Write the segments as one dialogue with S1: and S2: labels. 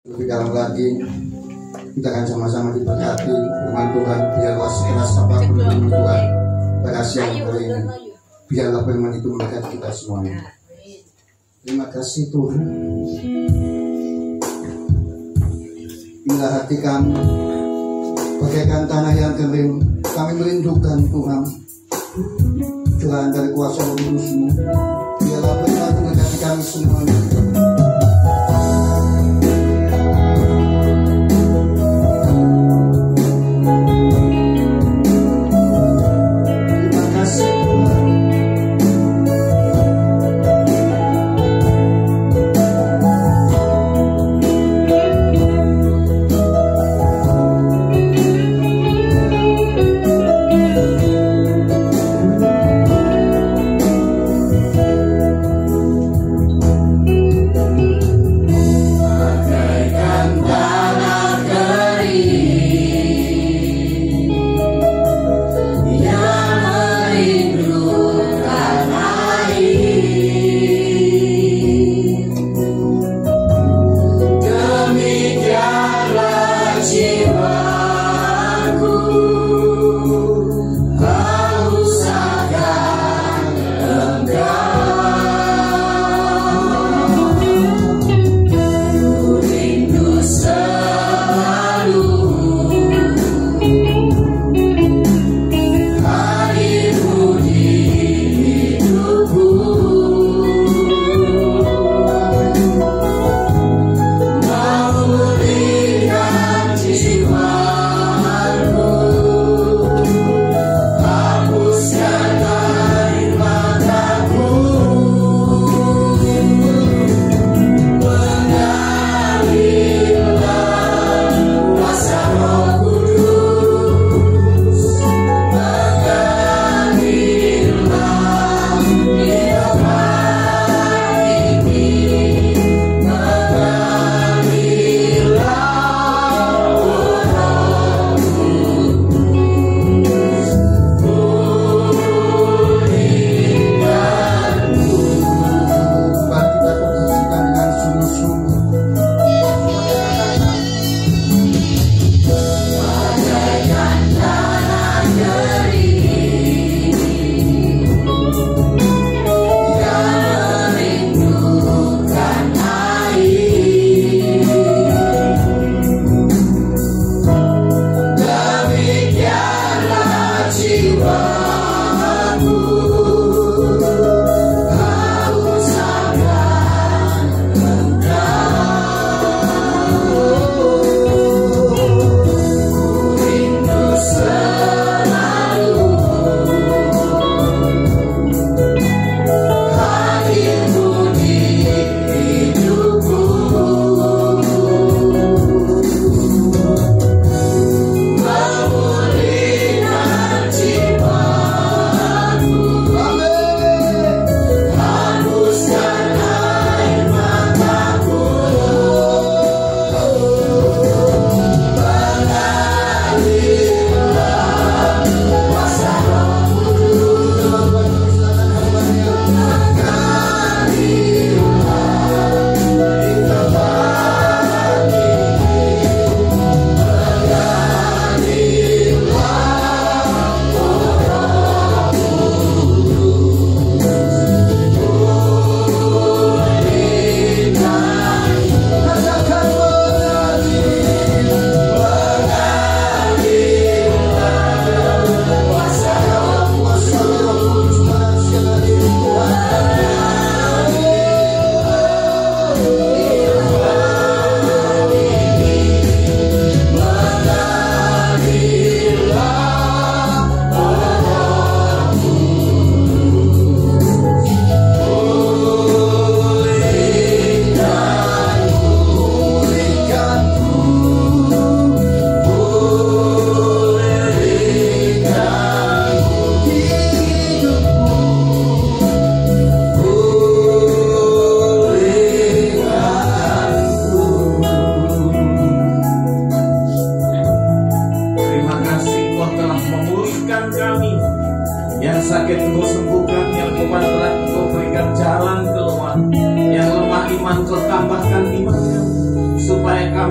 S1: Lebih dalam lagi kita akan sama-sama diberkati dengan Tuhan. Biarlah sekeras apapun yang Tuhan pada siang hari ini, biarlah firman itu memberkati kita semuanya. Terima kasih Tuhan. Inilah hati kami bagaikan tanah yang kering. Kami merindukan Tuhan, curahan dari kuasa Roh Kudus-Mu. Biarlah firman itu memberkati kami semuanya.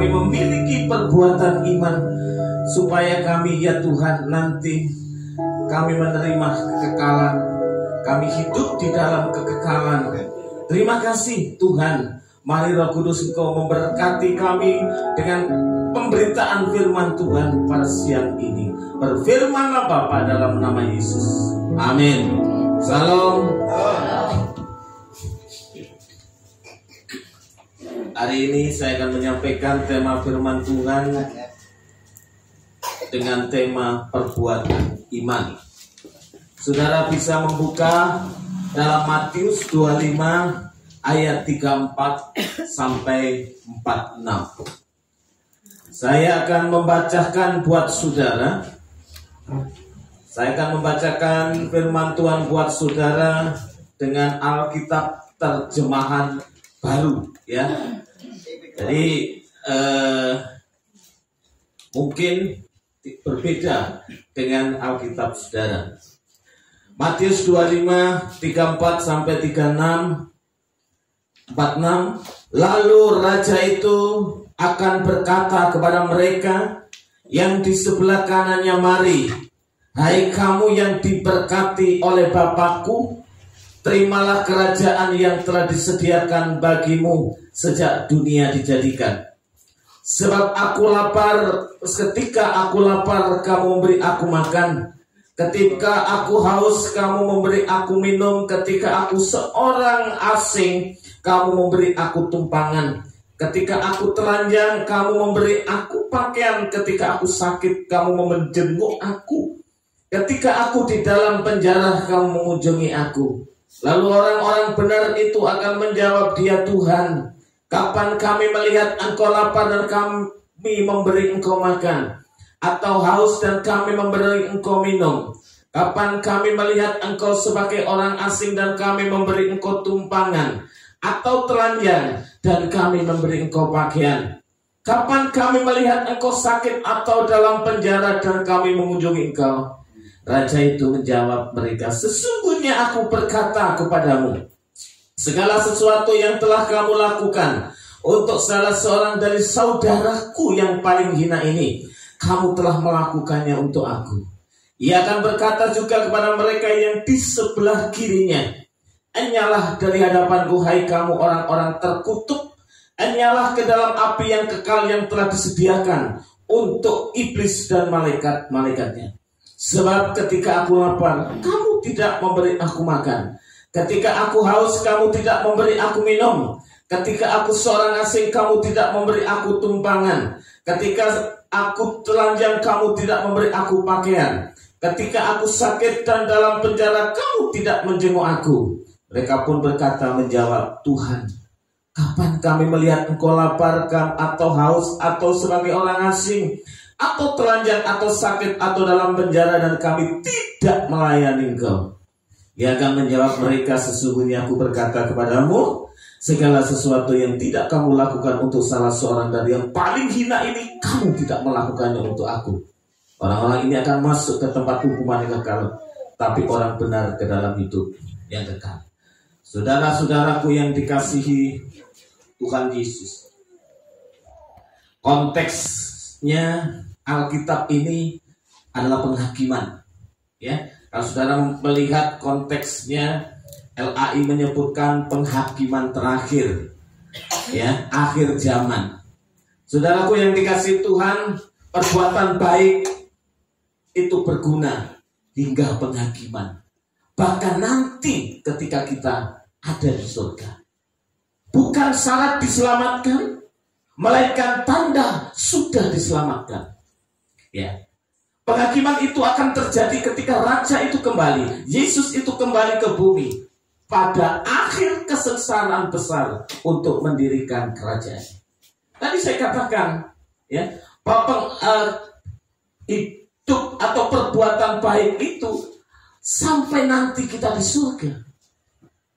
S2: kami memiliki perbuatan iman, supaya kami ya Tuhan nanti kami menerima kekekalan, kami hidup di dalam kekekalan. Terima kasih Tuhan. Mari Roh Kudus Engkau memberkati kami dengan pemberitaan firman Tuhan pada siang ini. Berfirmanlah Bapa dalam nama Yesus. Amin. Salam. Hari ini saya akan menyampaikan tema firman Tuhan dengan tema perbuatan iman. Saudara bisa membuka dalam Matius 25 ayat 34 sampai 46. Saya akan membacakan buat saudara. Saya akan membacakan firman Tuhan buat saudara dengan Alkitab terjemahan baru, ya. Jadi mungkin berbeda dengan Alkitab saudara. Matius 25 34 sampai 36. 46. Lalu raja itu akan berkata kepada mereka yang di sebelah kanannya, mari, hai kamu yang diberkati oleh Bapakku, terimalah kerajaan yang telah disediakan bagimu sejak dunia dijadikan. Sebab aku lapar, ketika aku lapar kamu memberi aku makan, ketika aku haus kamu memberi aku minum, ketika aku seorang asing kamu memberi aku tumpangan, ketika aku telanjang kamu memberi aku pakaian, ketika aku sakit kamu menjenguk aku, ketika aku di dalam penjara kamu mengunjungi aku. Lalu orang-orang benar itu akan menjawab dia, Tuhan, kapan kami melihat engkau lapar dan kami memberi engkau makan, atau haus dan kami memberi engkau minum? Kapan kami melihat engkau sebagai orang asing dan kami memberi engkau tumpangan, atau telanjang dan kami memberi engkau pakaian? Kapan kami melihat engkau sakit atau dalam penjara dan kami mengunjungi engkau? Raja itu menjawab mereka, sesungguhnya aku berkata kepadamu, segala sesuatu yang telah kamu lakukan untuk salah seorang dari saudaraku yang paling hina ini, kamu telah melakukannya untuk aku. Ia akan berkata juga kepada mereka yang di sebelah kirinya, enyalah dari hadapanku hai kamu orang-orang terkutuk, enyalah ke dalam api yang kekal yang telah disediakan untuk iblis dan malaikat-malaikatnya. Sebab ketika aku lapar, kamu tidak memberi aku makan, ketika aku haus, kamu tidak memberi aku minum, ketika aku seorang asing, kamu tidak memberi aku tumpangan, ketika aku telanjang, kamu tidak memberi aku pakaian, ketika aku sakit dan dalam penjara, kamu tidak menjenguk aku. Mereka pun berkata menjawab, Tuhan, kapan kami melihat engkau lapar atau haus atau sebagai orang asing, atau telanjang atau sakit atau dalam penjara dan kami tidak melayani engkau? Ia akan menjawab mereka, sesungguhnya aku berkata kepadamu, segala sesuatu yang tidak kamu lakukan untuk salah seorang dari yang paling hina ini, kamu tidak melakukannya untuk aku. Orang-orang ini akan masuk ke tempat hukuman yang kekal, tapi orang benar ke dalam hidup yang kekal. Saudara-saudaraku yang dikasihi Tuhan Yesus, konteksnya Alkitab ini adalah penghakiman, ya. Kalau saudara melihat konteksnya, LAI menyebutkan penghakiman terakhir, ya, akhir zaman. Saudaraku yang dikasihi Tuhan, perbuatan baik itu berguna hingga penghakiman, bahkan nanti ketika kita ada di surga. Bukan syarat diselamatkan, melainkan tanda sudah diselamatkan. Ya, penghakiman itu akan terjadi ketika Raja itu kembali, Yesus itu kembali ke bumi pada akhir kesengsaraan besar untuk mendirikan kerajaan. Tadi saya katakan, ya, bahwa hidup atau perbuatan baik itu sampai nanti kita di surga.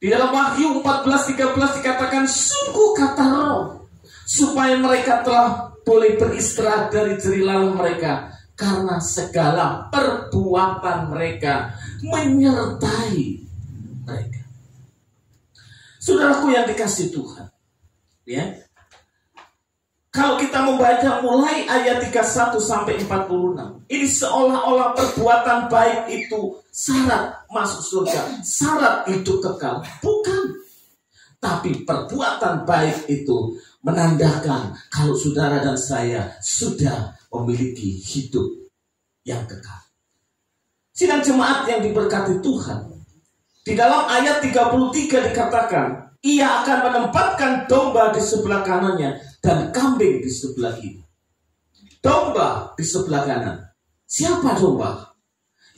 S2: Di dalam Wahyu 14:13 dikatakan, sungguh kata Roh, supaya mereka telah boleh beristirahat dari jerih lelah mereka, karena segala perbuatan mereka menyertai mereka. Saudaraku yang dikasihi Tuhan, ya, Kalau kita membaca mulai ayat 31 sampai 46, ini seolah-olah perbuatan baik itu syarat masuk surga, syarat hidup kekal. Bukan. Tapi perbuatan baik itu menandakan kalau saudara dan saya sudah memiliki hidup yang kekal. Sidang jemaat yang diberkati Tuhan, di dalam ayat 33 dikatakan, Ia akan menempatkan domba di sebelah kanannya dan kambing di sebelah kiri. Domba di sebelah kanan. Siapa domba?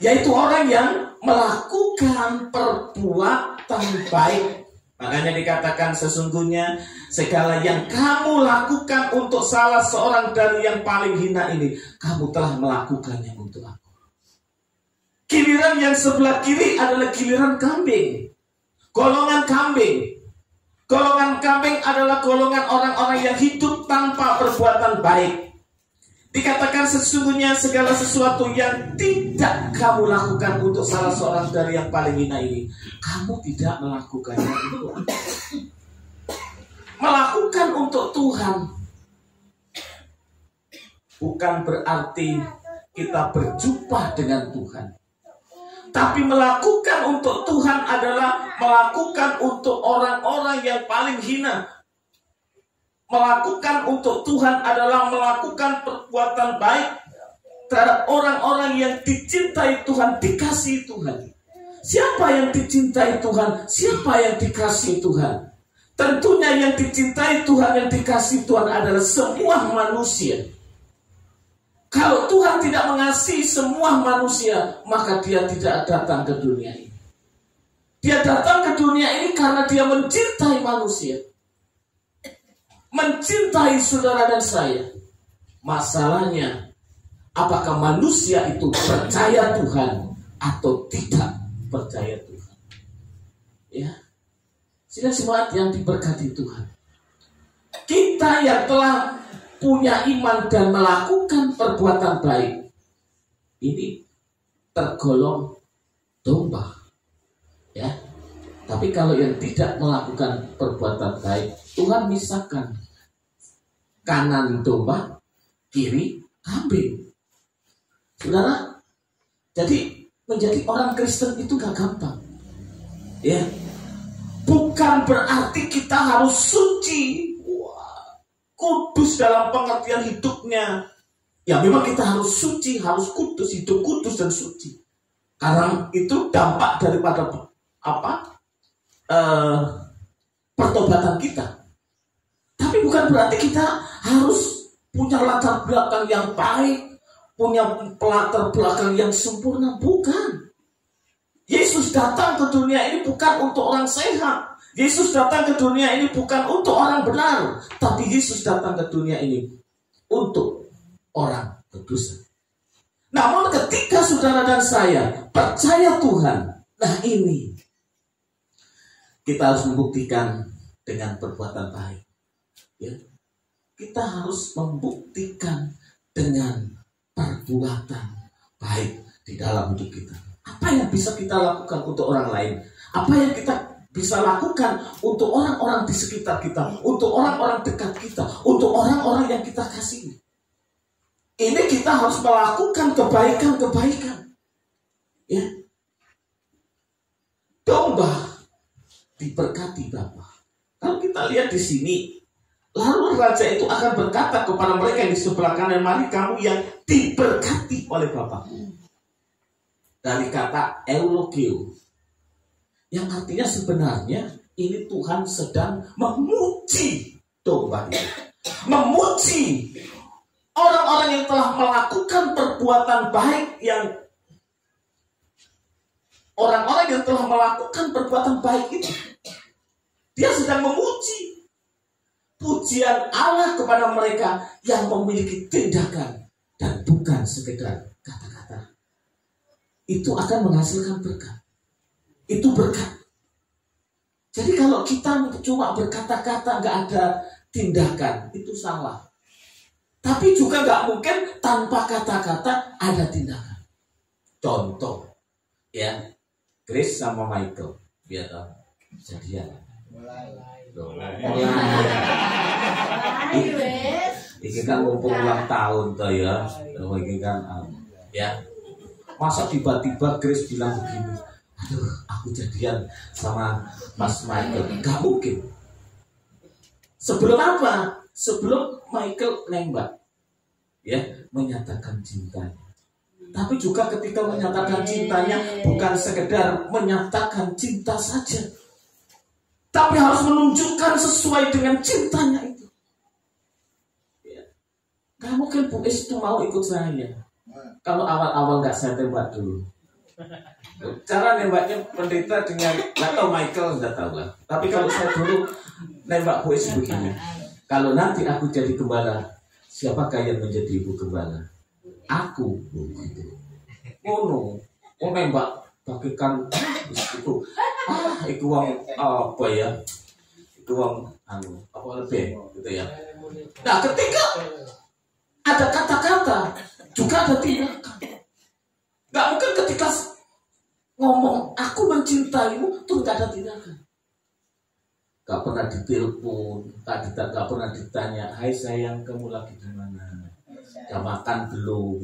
S2: Yaitu orang yang melakukan perbuatan baik. Makanya dikatakan sesungguhnya segala yang kamu lakukan untuk salah seorang dari yang paling hina ini, kamu telah melakukannya untuk aku. Giliran yang sebelah kiri adalah giliran kambing. Golongan kambing. Golongan kambing adalah golongan orang-orang yang hidup tanpa perbuatan baik. Dikatakan sesungguhnya segala sesuatu yang tidak kamu lakukan untuk salah seorang dari yang paling hina ini, kamu tidak melakukannya untuk aku. Melakukan untuk Tuhan bukan berarti kita berjumpa dengan Tuhan. Tapi melakukan untuk Tuhan adalah melakukan untuk orang-orang yang paling hina. Melakukan untuk Tuhan adalah melakukan perbuatan baik terhadap orang-orang yang dicintai Tuhan, dikasihi Tuhan. Siapa yang dicintai Tuhan? Siapa yang dikasihi Tuhan? Tentunya yang dicintai Tuhan, yang dikasihi Tuhan adalah semua manusia. Kalau Tuhan tidak mengasihi semua manusia, maka Dia tidak datang ke dunia ini. Dia datang ke dunia ini karena Dia mencintai manusia, mencintai saudara dan saya. Masalahnya, apakah manusia itu percaya Tuhan atau tidak percaya Tuhan? Ya, sidang jemaat yang diberkati Tuhan, kita yang telah punya iman dan melakukan perbuatan baik, ini tergolong domba, ya. Tapi kalau yang tidak melakukan perbuatan baik, Tuhan misalkan kanan domba, kiri kambing. Saudara, jadi menjadi orang Kristen itu gak gampang, ya. Bukan berarti kita harus suci, kudus dalam pengertian hidupnya. Ya memang kita harus suci, harus kudus, hidup kudus dan suci. Karena itu dampak daripada pertobatan kita. Tapi bukan berarti kita harus punya latar belakang yang baik, punya latar belakang yang sempurna. Bukan. Yesus datang ke dunia ini bukan untuk orang sehat. Yesus datang ke dunia ini bukan untuk orang benar, tapi Yesus datang ke dunia ini untuk orang berdosa. Namun ketika saudara dan saya percaya Tuhan, nah ini kita harus membuktikan dengan perbuatan baik. Ya. Kita harus membuktikan dengan perbuatan baik di dalam hidup kita. Apa yang bisa kita lakukan untuk orang lain? Apa yang kita bisa lakukan untuk orang-orang di sekitar kita, untuk orang-orang dekat kita, untuk orang-orang yang kita kasihi. Ini kita harus melakukan kebaikan-kebaikan. Ya. Domba diberkati Bapa. Kalau kita lihat di sini, lalu raja itu akan berkata kepada mereka yang di sebelah kanan, mari kamu yang diberkati oleh Bapakku. Dari kata eulogio, yang artinya sebenarnya ini Tuhan sedang memuji domba itu. Memuji orang-orang yang telah melakukan perbuatan baik, yang orang-orang yang telah melakukan perbuatan baik itu. Dia sedang memuji. Pujian Allah kepada mereka yang memiliki tindakan dan bukan sekedar kata-kata. Itu akan menghasilkan berkat. Itu berkat. Jadi kalau kita cuma berkata-kata gak ada tindakan, itu salah. Tapi juga gak mungkin tanpa kata-kata ada tindakan. Contoh, ya, Grace sama Michael, biar jadian. Mulai. Ini kan mumpung ulang tahun toh ya. Ini kan ya. Masa tiba-tiba Grace bilang begini, aduh aku jadian sama Mas Michael. Gak mungkin. Sebelum apa? Sebelum Michael nembak, ya, menyatakan cintanya. Tapi juga ketika menyatakan cintanya bukan sekedar menyatakan cinta saja, tapi harus menunjukkan sesuai dengan cintanya itu. Ya. Gak mungkin Bu Es itu mau ikut saya kalau awal-awal nggak saya tembak dulu. Cara nembaknya pendeta dengan nggak tahu, Michael sudah tahu lah. Tapi kalau saya dulu nembak Bu Es begini, kalau nanti aku jadi gembala, siapakah yang menjadi ibu gembala? Aku, begitu. Oh nembak bagikan itu, itu uang apa ya? Itu uang apa lebih gitu ya. Nah ketika ada kata-kata juga ada tindakan. Gak mungkin ketika ngomong aku mencintaimu tuh gak ada tindakan. Gak pernah ditelepon, gak pernah ditanya, hai sayang kamu lagi di mana? Gak makan belum?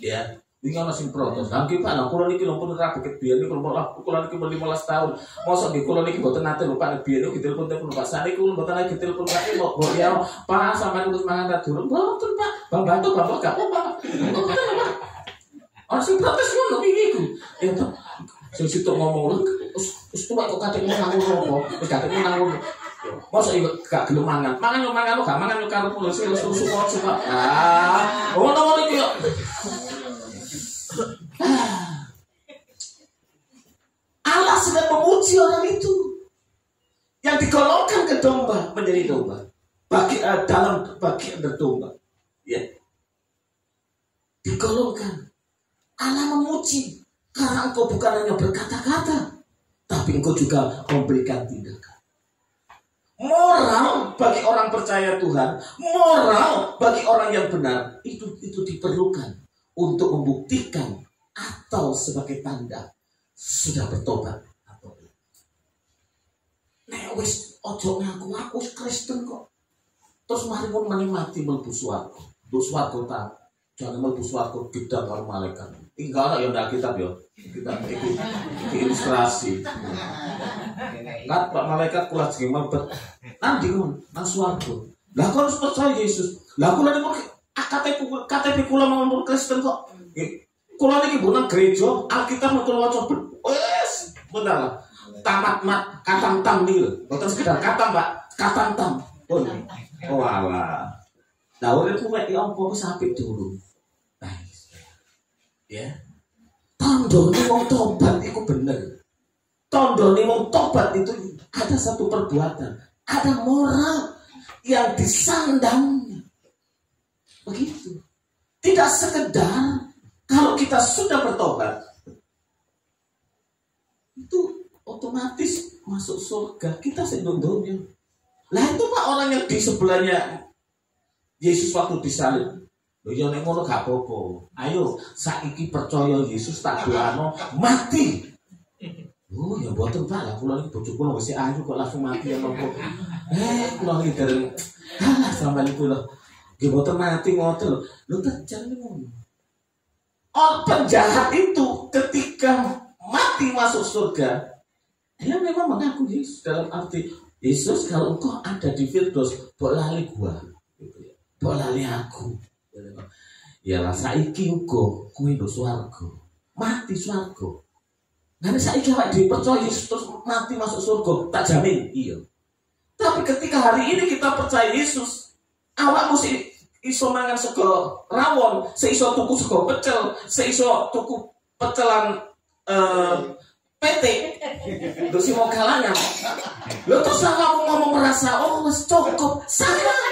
S2: Ya, ini masih protes. Lagi pak, nah kalau niki lompon rapi biar ini kalau niki 15 tahun, masa nih kalau niki buat nanti lupa biar ini ditelepon pak. Saat ini kalau buat lagi ditelepon pak, mau ya pak sama nunggu semangat turun, betul pak, bapak gak apa. Orang sih protes ngono iki. Ya tuh, sing sitok ngomong lu, wis tuwa kok kadek ngomong apa? Wis kadek ngomong. Masa iki gak gelem mangan. Mangan lu gak mangan lu karo pulo sing susu kok suka. Ngono iki yo. Allah sedang memuji orang itu yang digolongkan ke domba menjadi domba. Dalam bagian berdomba. Ya. Digolongkan. Allah memuji karena engkau bukan hanya berkata-kata, tapi engkau juga memberikan tindakan. Moral bagi orang percaya Tuhan, moral bagi orang yang benar, itu diperlukan untuk membuktikan atau sebagai tanda sudah bertobat atau tidak. Nek wis ojo ngaku aku Kristen kok. Terus mari pun mati mlebu swarga. Mlebu swarga ta. Jangan mlebu swarga beda karo malaikat. Tinggal ada yang ndak kitab yo. Kita ilustrasi. Enggak Pak malaikat kula jenenge mlebet. Nanti kon nang swarga. Lah kon harus percaya Yesus. Lah kula niku KTP kula mau Kristen kok. Kula niki mboten gereja, Alkitab mboten waca. Wes, bener lah. Tamat katam tam niki lho. Mboten sekedar katam, Pak. Katam tam. Pun. Oh alah. Lah uripku mek yo apa wis apik dulu. Ya, tandone wong tobat itu bener. Tandone wong tobat itu ada satu perbuatan, ada moral yang disandangnya. Begitu. Tidak sekedar kalau kita sudah bertobat itu otomatis masuk surga. Kita sedondongnya. Lah itu Pak orang yang di sebelahnya Yesus waktu disalib. Lho ya nek ngono gak apa-apa. Ayo saiki percaya Yesus tak doano mati. Oh ya mboten Pak, lah kula iki bojo kula wis ayu kok langsung mati ya napa. Kula iki dereng sampeyan iku lho. Nggih mboten mati ngoten lho. Lho terjane ngono. Penjahat itu ketika mati masuk surga, dia memang mengaku Yesus dalam arti Yesus kalau engkau ada di Firdaus, mbok lali gua gitu ya. Mbok lali aku. Ya lah saiki uga kowe nduk swarga. Mati swarga. Nah saiki awake dhewe percaya Yesus terus mati masuk surga, tak jamin iya. Tapi ketika hari ini kita percaya Yesus, awakmu sih iso mangan sego rawon, seiso tuku sego pecel, seiso tuku pecelan PT. Terus mau kalangan. Lo terus kamu ngomong merasa oh wis cukup, salah.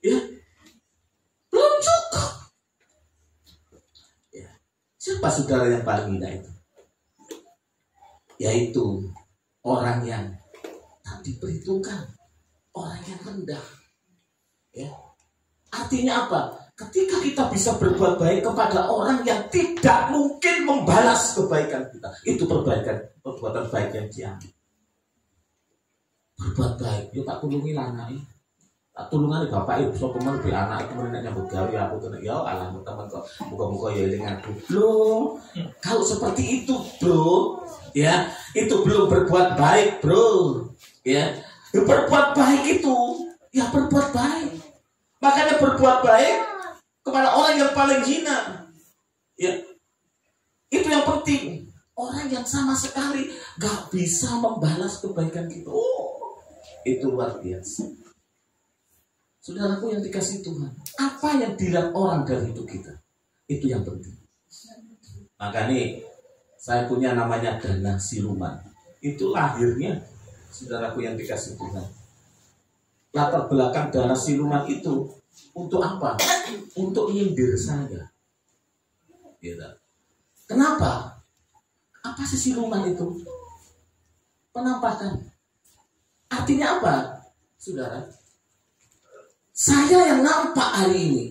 S2: Ya, belum cukup. Ya. Siapa saudara yang paling indah itu? Yaitu orang yang tak diperhitungkan, orang yang rendah. Ya. Artinya apa? Ketika kita bisa berbuat baik kepada orang yang tidak mungkin membalas kebaikan kita, itu perbuatan baik yang diambil. berbuat baik, yo tak tulungi anake. Tak tulungane bapak ibu sapa men be anak itu menek nyambut gawe aku tuh ya alah teman kok muga-muga ya eling aku. Loh, kalau seperti itu, Bro, ya, itu belum berbuat baik, Bro. Ya, berbuat baik itu ya berbuat baik. Makanya berbuat baik kepada orang yang paling hina. Ya. Itu yang penting. Orang yang sama sekali gak bisa membalas kebaikan kita. Oh, itu luar biasa. Saudaraku yang dikasih Tuhan, apa yang dilihat orang dari hidup kita, itu yang penting. Makanya saya punya namanya dana siluman. Itu lahirnya, saudaraku yang dikasih Tuhan. Latar belakang dana siluman itu untuk apa? Untuk nyindir saya. Gitu. Kenapa? Apa sih siluman itu? Penampakan. Artinya apa, saudara? Saya yang nampak hari ini,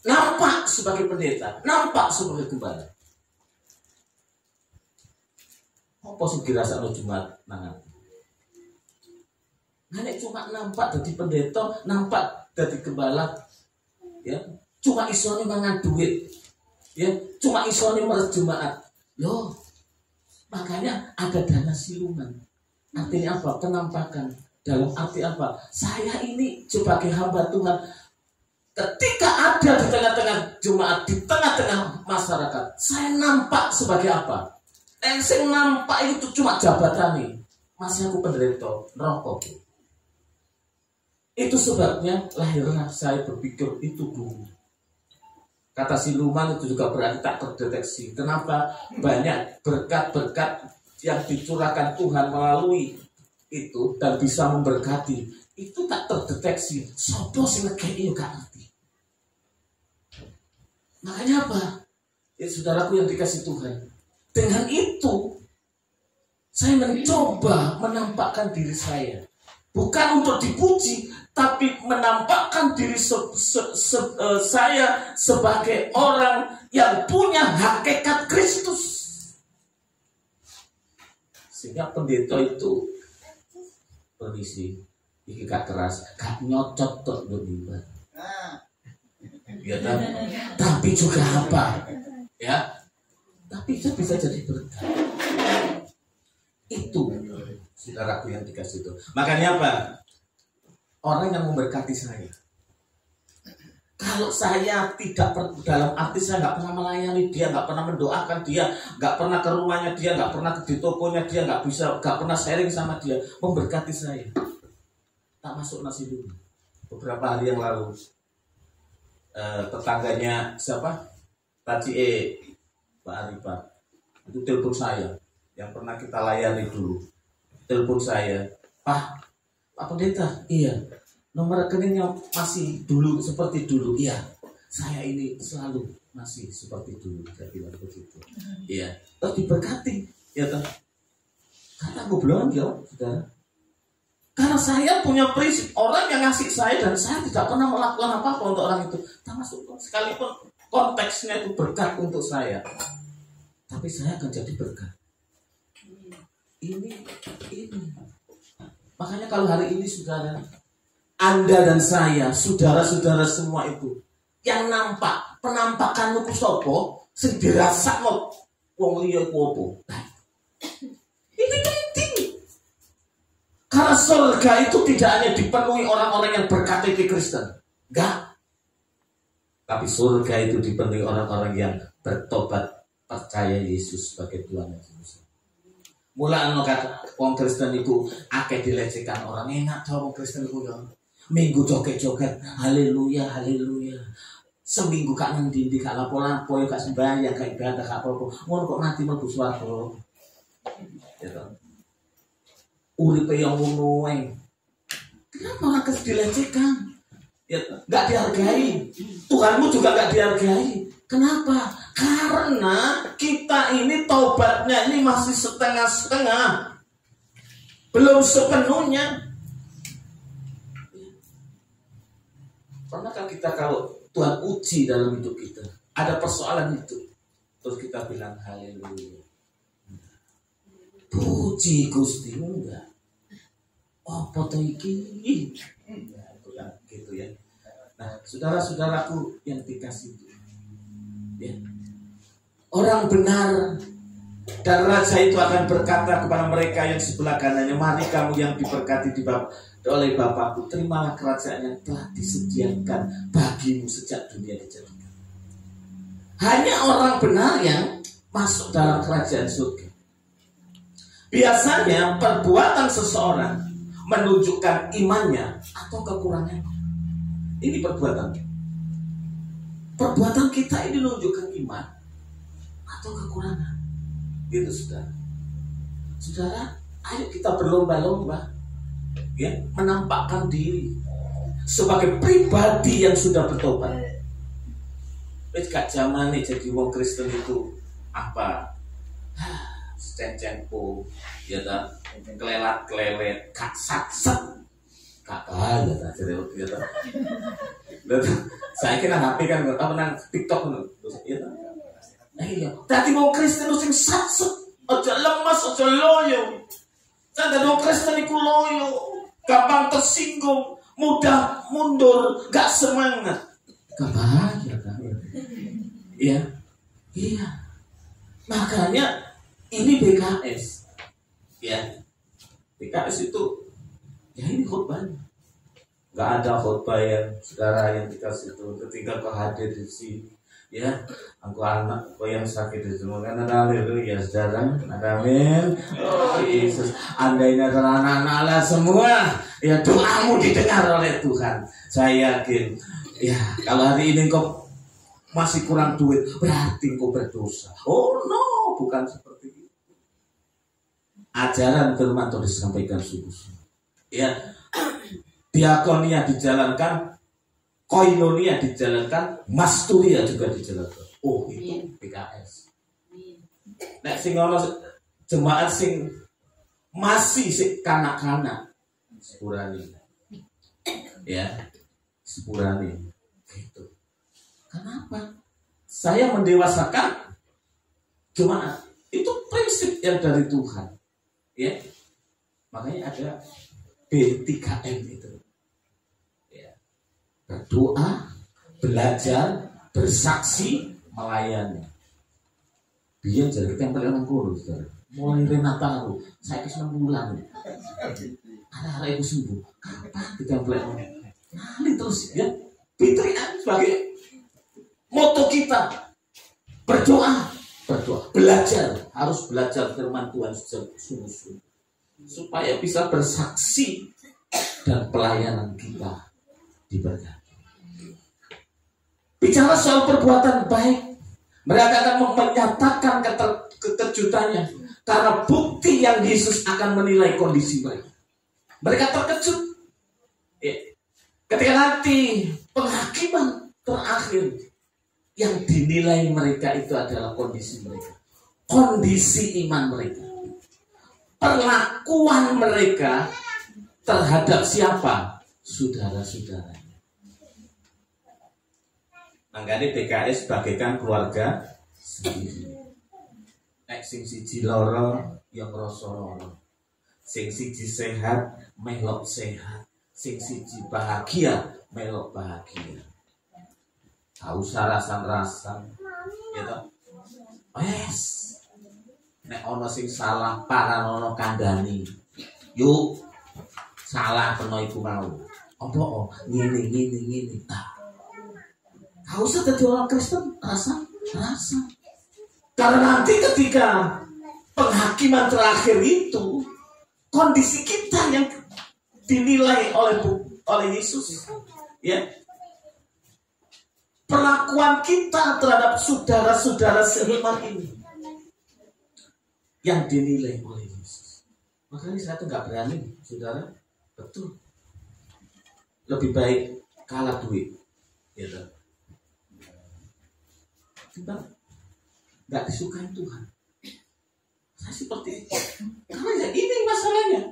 S2: nampak sebagai pendeta, nampak sebagai gembala. Apa sih dirasa lo Jumat nangan? Nek cuma nampak jadi pendeta, nampak jadi gembala, ya, cuma isone mangan duit, ya, cuma isone meres jemaat. Loh, makanya ada dana siluman. Artinya apa? Penampakan. Dalam arti apa? Saya ini sebagai hamba Tuhan, ketika ada di tengah-tengah jemaat, di tengah-tengah masyarakat, saya nampak sebagai apa? Yang nampak itu cuma jabatan nih. Masih aku pendeta, rokok. Itu sebabnya lahirnya saya berpikir itu dulu. Kata siluman itu juga berarti tak terdeteksi. Kenapa? Banyak berkat-berkat yang dicurahkan Tuhan melalui itu dan bisa memberkati itu tak terdeteksi. Sopo sing ngekeki yo gak ngerti. Makanya apa? Ya saudaraku yang dikasih Tuhan, dengan itu saya mencoba menampakkan diri saya bukan untuk dipuji, tapi menampakkan diri saya sebagai orang yang punya hakikat Kristus. Sehingga pendeta itu permisi, iki gak keras, gak nyocot tok beriman. Ya kan? Tapi juga apa? Ya, tapi itu bisa jadi berkat. Itu saudaraku yang dikasih itu. Makanya apa? Orang yang memberkati saya. Kalau saya tidak dalam arti saya nggak pernah melayani dia, nggak pernah mendoakan dia, nggak pernah ke rumahnya dia, nggak pernah di tokonya dia, nggak pernah sharing sama dia, memberkati saya, tak masuk nasi dulu. Beberapa hari yang lalu tetangganya siapa? Tadi Pak Arifah itu telepon saya, yang pernah kita layani dulu, telepon saya, Pak Pendeta, iya. Nomor rekeningnya masih dulu seperti dulu. Iya, saya ini selalu masih seperti dulu. Saya bilang begitu. Iya, terus diberkati. Ya toh. Karena aku belum jawab, saudara. Karena saya punya prinsip, orang yang ngasih saya dan saya tidak pernah melakukan apa-apa untuk orang itu. Termasuk sekalipun konteksnya itu berkat untuk saya, tapi saya akan jadi berkat. Ini. Makanya kalau hari ini saudara, Anda dan saya, saudara-saudara semua itu, yang nampak penampakan ku sapa sing dirasakno wong liya iku apa? Ini penting. Karena surga itu tidak hanya dipenuhi orang-orang yang berKTP Kristen, enggak. Tapi surga itu dipenuhi orang-orang yang bertobat, percaya Yesus sebagai Tuhan dan Juru Selamat. Mula kata wong Kristen itu akeh dilecehkan orang, enak tau wong Kristen itu ya. Minggu joget-joget, haleluya, haleluya. Seminggu kak ngendi-endi kak lapo-lapo ya kak sembahyang kak ibadah kak apa-apa. Ngono kok mati mlebu swarga. Ya toh. Uripe yang ngono wae. Kenapa orang Kristen dilecehkan? Ya enggak dihargai. Tuhanmu juga enggak dihargai. Kenapa? Karena kita ini taubatnya ini masih setengah-setengah, belum sepenuhnya. Pernahkah kita kalau Tuhan uji dalam hidup kita, ada persoalan itu, terus kita bilang haleluya, puji Gusti, enggak? oh foto iki. Ya, itu kan gitu ya. Nah, saudara-saudaraku yang dikasih itu, ya. Orang benar dan raja itu akan berkata kepada mereka yang sebelah kanannya, mari kamu yang diberkati oleh Bapakku, terimalah kerajaan yang telah disediakan bagimu sejak dunia dijadikan. Hanya orang benar yang masuk dalam kerajaan surga. Biasanya perbuatan seseorang menunjukkan imannya atau kekurangannya. Ini perbuatan. Perbuatan kita ini menunjukkan iman atau kekurangan. Gitu saudara. Saudara, ayo kita berlomba-lomba, ya, menampakkan diri sebagai pribadi yang sudah bertobat. Wis gak zaman nih jadi wong Kristen itu apa? Cencengku, ya tak, kelelat-kelelet, gak sakset, gak kaya tak cerewet ya tak. Saya kira HP kan nggak tahu nang TikTok terus ya tak. Iya, tadi wong Kristen sing sakset, aja lemas, aja loyo. Tadi wong Kristen iku loyo, gampang tersinggung, mudah mundur, gak semangat. Gak bahagia kan? Iya, iya. Makanya ini BKS, ya. BKS itu, ya ini khotbahnya. Gak ada khotbah yang saudara yang dikasih itu ketika kau hadir di sini, ya. Aku anak kau yang sakit di semua kan ada haleluya saudara, ada amin. Oh Yesus, anda ini adalah anak-anak Allah semua, ya doamu didengar oleh Tuhan. Saya yakin, ya kalau hari ini kau masih kurang duit, berarti kau berdosa. Oh no, bukan seperti itu. Ajaran firman Tuhan disampaikan sungguh-sungguh. Ya, diakonia dijalankan, koinonia dijalankan, masturia juga dijalankan. Oh itu PKS. Nek sing ono jemaat sing masih sing kanak-kanak, sepurani. Ya, sepurani. Gitu. Kenapa? Saya mendewasakan jemaat. Itu prinsip yang dari Tuhan. Ya, makanya ada B3M itu. Ya. Berdoa, belajar, bersaksi, melayani. Biar jadi kita yang paling orang kurus. Mulai dari Natal, saya ke 9 bulan. Anak-anak itu sembuh. Kapan kita yang paling orang? Nah, terus ya. B3M sebagai moto kita. Berdoa. Belajar, harus belajar firman Tuhan sungguh-sungguh supaya bisa bersaksi dan pelayanan kita diberkati. Bicara soal perbuatan baik, mereka akan menyatakan kekejutannya karena bukti yang Yesus akan menilai kondisi mereka. Mereka terkejut ketika nanti penghakiman terakhir. Yang dinilai mereka itu adalah kondisi mereka, kondisi iman mereka, perlakuan mereka terhadap siapa? Saudara-saudaranya. Makanya PKS bagaikan keluarga sendiri. Nek sing siji loro yang ngrasa loro, sing siji sehat melok sehat, sing siji bahagia melok bahagia. Gak usah rasan-rasan, gitu. Wes, nek ono sing salah, paranono kandani. Yuk, salah kena iku mau. Apa? Ngini. Gak usah jadi orang Kristen, rasa. Karena nanti ketika penghakiman terakhir itu, kondisi kita yang dinilai oleh Yesus, ya. Perlakuan kita terhadap saudara-saudara seiman ini yang dinilai oleh Yesus. Makanya saya tuh gak berani, saudara. Betul. Lebih baik kalah duit, gitu. Tiba gak disukai Tuhan. Saya seperti itu. Karena ya ini masalahnya.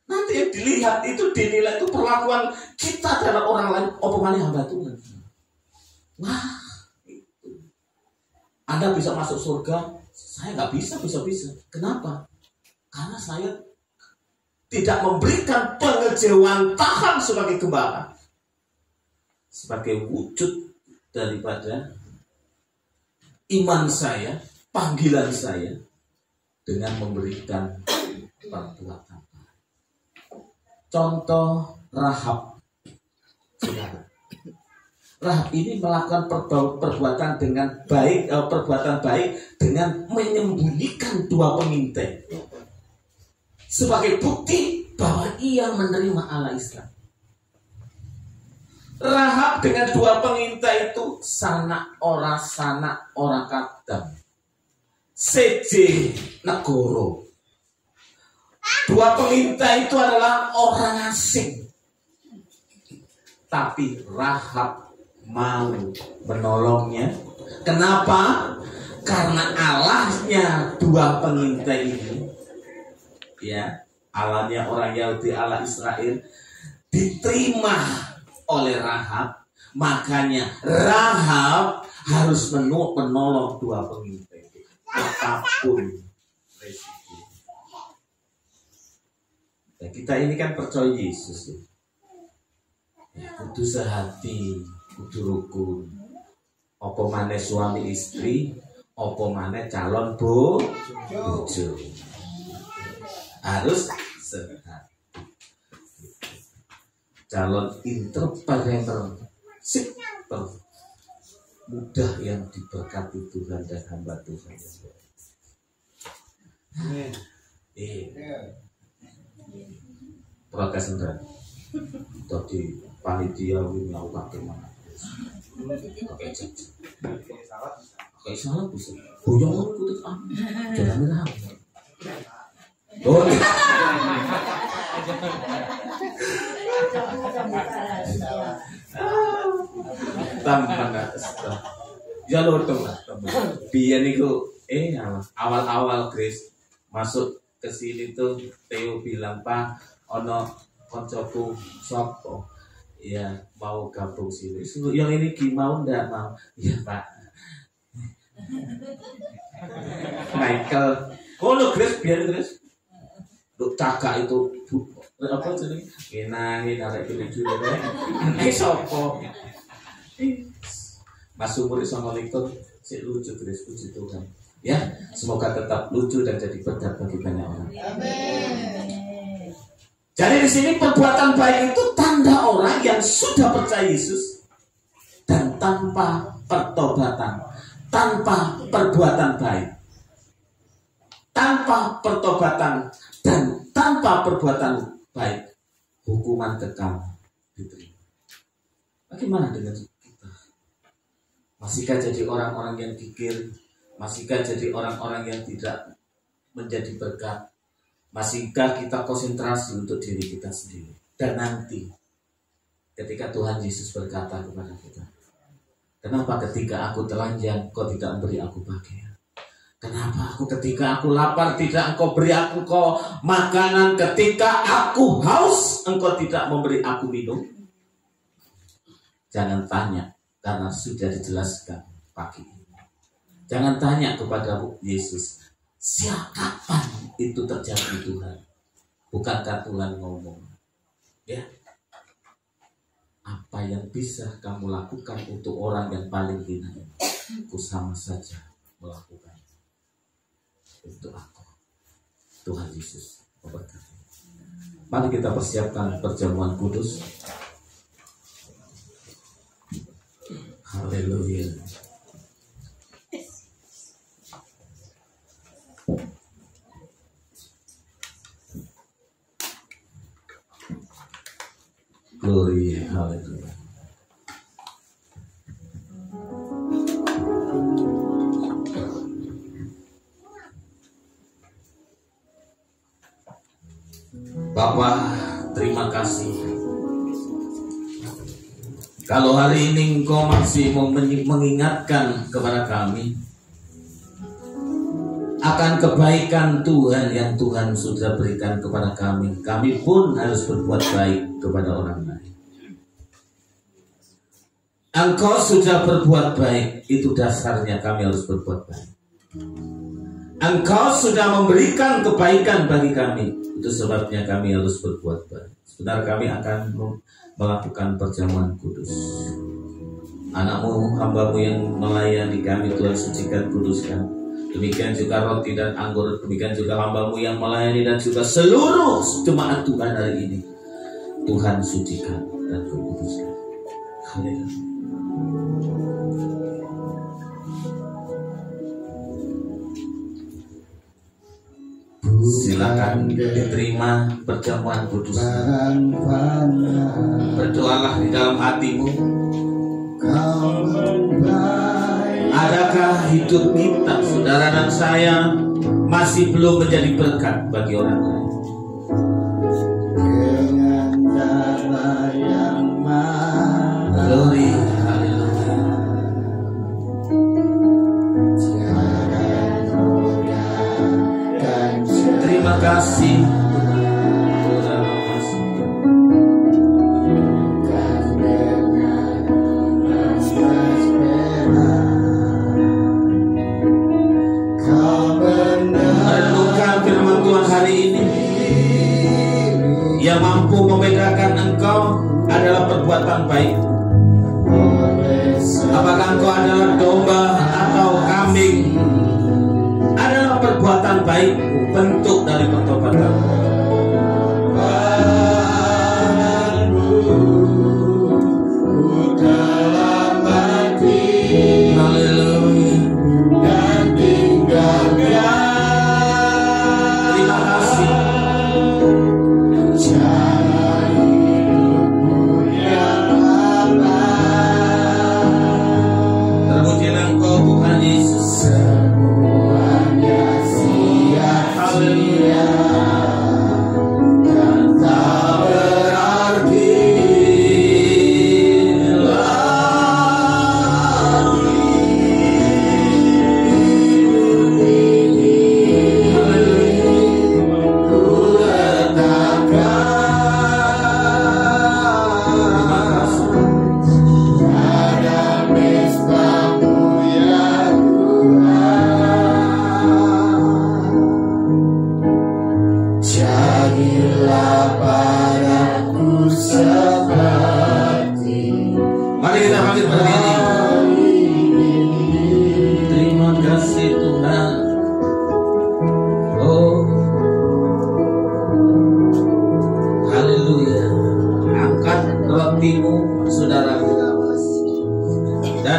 S2: Nanti yang dilihat itu dinilai itu perlakuan kita terhadap orang lain. Omongannya hamba Tuhan. Wah, itu. Anda bisa masuk surga, saya nggak bisa. Kenapa? Karena saya tidak memberikan pengejauhan tahan sebagai gembala, sebagai wujud daripada iman saya, panggilan saya, dengan memberikan perbuatan. Contoh Rahab, saudara. Rahab ini melakukan perbuatan dengan baik, perbuatan baik dengan menyembunyikan dua pengintai sebagai bukti bahwa ia menerima Allah Israel. Rahab dengan dua pengintai itu sanak ora kadang seje negoro. Dua pengintai itu adalah orang asing, tapi Rahab mau menolongnya. Kenapa? Karena Allahnya dua pengintai ini, ya, Allahnya orang Yahudi, Allah Israel, diterima oleh Rahab. Makanya Rahab harus menolong dua pengintai apapun resiko. Nah, kita ini kan percaya Yesus, ya, kudu sehati, kudu rukun. Apa maneh suami istri, apa maneh calon bojo, harus sehati. Calon entrepreneur super mudah yang diberkati Tuhan dan hamba Tuhan. Protes enggak? Tadi panitia ini mau pakai mana? Pakai cek. Pakai salah bisa. Boyong aku tuh jangan lah. Boleh. Tambah jalur tuh lah. Biar niku awal-awal Chris masuk ke sini tuh Theo bilang, Pak, ono koncoku sopo ya mau gabung sini. Yang ini gimana ndak mau? Ya Pak. Michael, lo Chris biar Chris. Lu cakak itu apa jenenge? Ngenangin arek lucu deh. Iki sopo? Mas umur iso ngelikur sik lucu Chris, puji Tuhan. Ya, semoga tetap lucu dan jadi berkat bagi banyak orang. Amin. Jadi di sini perbuatan baik itu tanda orang yang sudah percaya Yesus dan tanpa pertobatan, tanpa perbuatan baik, tanpa pertobatan dan tanpa perbuatan baik, hukuman kekal diterima. Bagaimana dengan kita? Masihkah jadi orang-orang yang kikir? Masihkah jadi orang-orang yang tidak menjadi berkat? Masihkah kita konsentrasi untuk diri kita sendiri? Dan nanti ketika Tuhan Yesus berkata kepada kita, kenapa ketika aku telanjang kau tidak memberi aku pakaian? Kenapa ketika aku lapar tidak engkau beri aku makanan? Ketika aku haus engkau tidak memberi aku minum? Jangan tanya, karena sudah dijelaskan pagi ini. Jangan tanya kepada Yesus, kapan itu terjadi Tuhan? Bukankah Tuhan ngomong, ya? Apa yang bisa kamu lakukan untuk orang yang paling hina? Aku sama saja melakukan untuk aku. Tuhan Yesus memberkati. Mari kita persiapkan perjamuan kudus. Haleluya. Glory, haleluya. Bapak, terima kasih. Kalau hari ini Engkau masih mau mengingatkan kepada kami akan kebaikan Tuhan yang Tuhan sudah berikan kepada kami, kami pun harus berbuat baik kepada orang lain. Engkau sudah berbuat baik, itu dasarnya kami harus berbuat baik. Engkau sudah memberikan kebaikan bagi kami. Itu sebabnya kami harus berbuat baik. Sebentar kami akan melakukan perjamuan kudus. Anak-Mu, hamba-Mu yang melayani kami, Tuhan sucikan, kuduskan. Demikian juga roti dan anggur, demikian juga hamba-Mu yang melayani dan juga seluruh jemaat Tuhan hari ini. Tuhan sucikan dan kuduskan. Haleluya. Silakan diterima perjamuan kudus. Berdoalah di dalam hatimu. Adakah hidup kita, saudara dan saya, masih belum menjadi berkat bagi orang lain? Glory, haleluya. Terima kasih. Merenungkan firman Tuhan hari ini. Yang mampu membedakan engkau adalah perbuatan baik. Apakah engkau adalah domba atau kambing? Adalah perbuatan baik, bentuk dari pertobatan. Haleluya. Dan tinggalnya. Terima kasih. Terpujilah Engkau Tuhan Yesus. Semuanya sia-sia dan tak berarti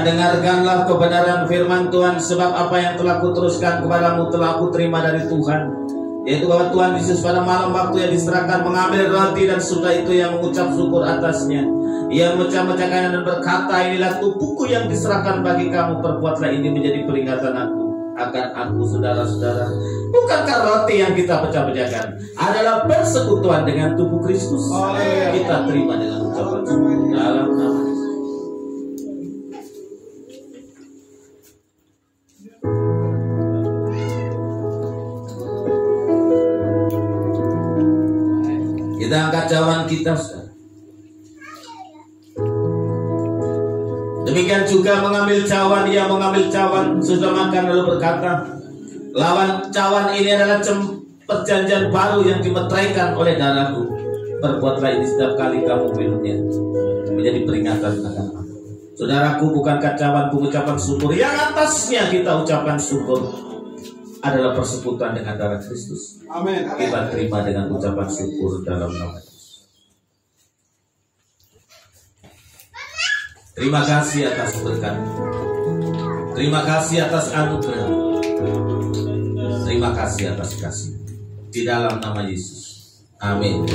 S2: dengarkanlah kebenaran firman Tuhan, sebab apa yang telah kuteruskan kepadamu telah kuterima dari Tuhan, yaitu bahwa Tuhan Yesus pada malam waktu yang diserahkan mengambil roti dan sudah itu yang mengucap syukur atasnya. Ia memecah-mecahkannya dan berkata, inilah tubuhku yang diserahkan bagi kamu, perbuatlah ini menjadi peringatan aku akan aku. Saudara-saudara, bukankah roti yang kita pecah-pecahkan adalah persekutuan dengan tubuh Kristus? Kita terima dengan ucapan syukur dalam nama Yesus. Kita angkat cawan kita, saudara. Demikian juga mengambil cawan, ia mengambil cawan sudah makan lalu berkata, lawan cawan ini adalah perjanjian baru yang dimeteraikan oleh darahku. Perbuatlah ini setiap kali kamu minumnya, menjadi peringatan akan aku. Saudaraku, bukankah cawan pengucapan syukur yang atasnya kita ucapkan syukur adalah persekutuan dengan darah Kristus? Amin. Kita terima dengan ucapan syukur dalam nama Yesus. Terima kasih atas berkat. Terima kasih atas anugerah. Terima kasih atas kasih. Di dalam nama Yesus. Amin.